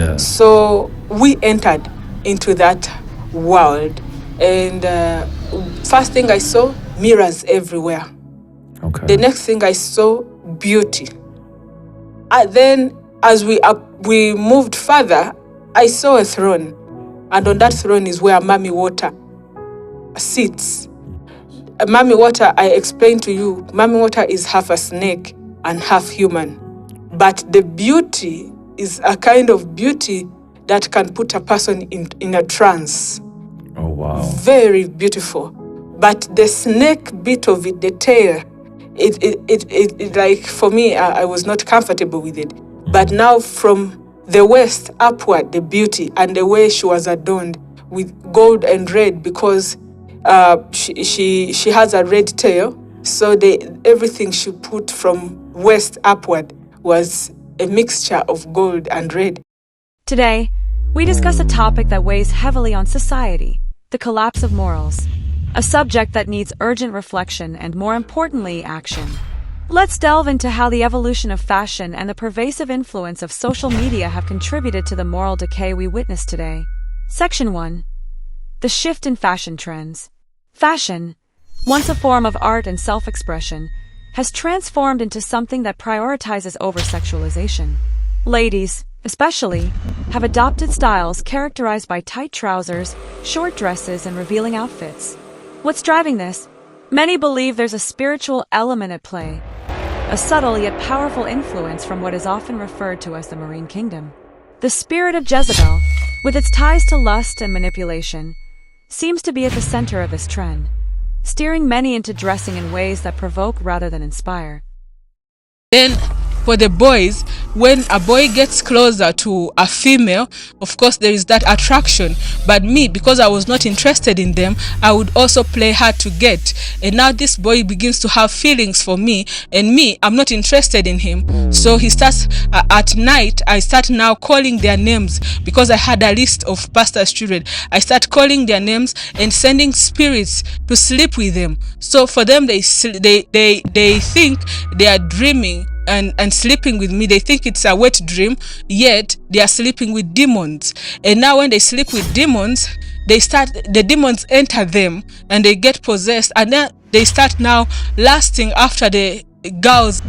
Yeah. So we entered into that world, and first thing I saw, mirrors everywhere. Okay. The next thing I saw, beauty. Then as we moved further, I saw a throne, and on that throne is where Mommy Water sits. Mommy Water, I explained to you, Mommy Water is half a snake and half human. But the beauty is a kind of beauty that can put a person in a trance. Oh, wow. Very beautiful. But the snake bit of it, the tail, it like, for me, I was not comfortable with it. But now from the waist upward, the beauty and the way she was adorned with gold and red, because she has a red tail. So everything she put from waist upward was a mixture of gold and red. Today, we discuss a topic that weighs heavily on society, the collapse of morals. A subject that needs urgent reflection and, more importantly, action. Let's delve into how the evolution of fashion and the pervasive influence of social media have contributed to the moral decay we witness today. Section 1. The shift in fashion trends. Fashion, once a form of art and self-expression, has transformed into something that prioritizes over-sexualization. Ladies, especially, have adopted styles characterized by tight trousers, short dresses, and revealing outfits. What's driving this? Many believe there's a spiritual element at play, a subtle yet powerful influence from what is often referred to as the Marine Kingdom. The spirit of Jezebel, with its ties to lust and manipulation, seems to be at the center of this trend, steering many into dressing in ways that provoke rather than inspire. Then, for the boys, when a boy gets closer to a female, of course there is that attraction. But me, because I was not interested in them, I would also play hard to get. And now this boy begins to have feelings for me, and me, I'm not interested in him. So he starts, at night, I start now calling their names, because I had a list of pastor's children. I start calling their names and sending spirits to sleep with them. So for them, they think they are dreaming and sleeping with me. They think it's a wet dream, yet they are sleeping with demons. And now when they sleep with demons, the demons enter them and they get possessed, and then they start now lasting after the girls.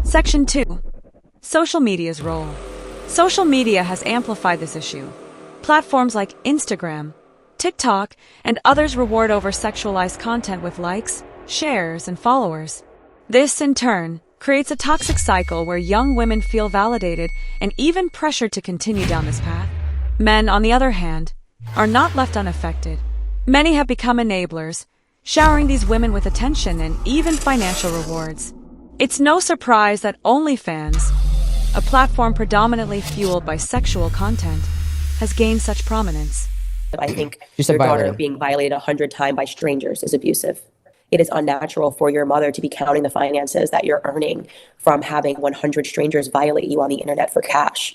Section 2. Social media's role. Social media has amplified this issue. Platforms like Instagram, TikTok, and others reward over-sexualized content with likes, shares, and followers. This, in turn, creates a toxic cycle where young women feel validated and even pressured to continue down this path. Men, on the other hand, are not left unaffected. Many have become enablers, showering these women with attention and even financial rewards. It's no surprise that OnlyFans, a platform predominantly fueled by sexual content, has gained such prominence. I think your daughter being violated 100 times by strangers is abusive. It is unnatural for your mother to be counting the finances that you're earning from having 100 strangers violate you on the internet for cash,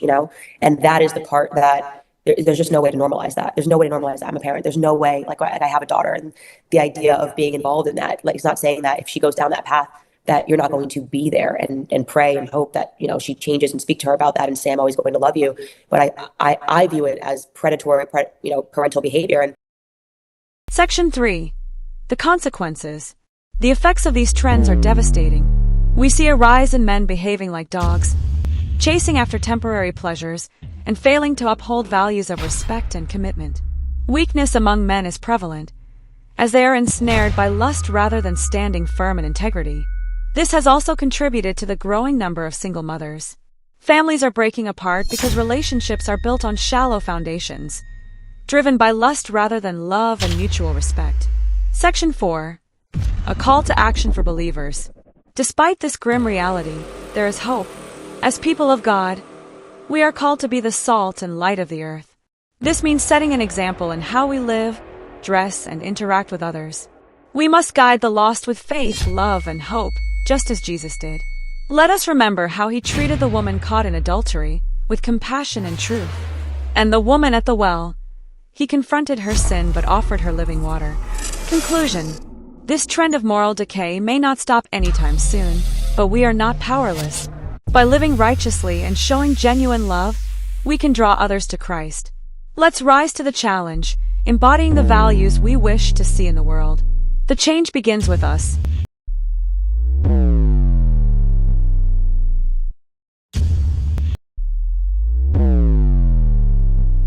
And that is the part that there's just no way to normalize that. There's no way to normalize that. I'm a parent. There's no way, like I have a daughter, and the idea of being involved in that, like, it's not saying that if she goes down that path that you're not going to be there and pray and hope that, she changes and speak to her about that and say, I'm always going to love you. But I view it as predatory, parental behavior. And Section 3. The consequences. The effects of these trends are devastating. We see a rise in men behaving like dogs, chasing after temporary pleasures, and failing to uphold values of respect and commitment. Weakness among men is prevalent, as they are ensnared by lust rather than standing firm in integrity. This has also contributed to the growing number of single mothers. Families are breaking apart because relationships are built on shallow foundations, driven by lust rather than love and mutual respect. Section 4. A call to action for believers. Despite this grim reality, there is hope. As people of God, we are called to be the salt and light of the earth. This means setting an example in how we live, dress, and interact with others. We must guide the lost with faith, love, and hope, just as Jesus did. Let us remember how he treated the woman caught in adultery with compassion and truth. And the woman at the well, he confronted her sin but offered her living water. Conclusion. This trend of moral decay may not stop anytime soon, but we are not powerless. By living righteously and showing genuine love, we can draw others to Christ. Let's rise to the challenge, embodying the values we wish to see in the world. The change begins with us.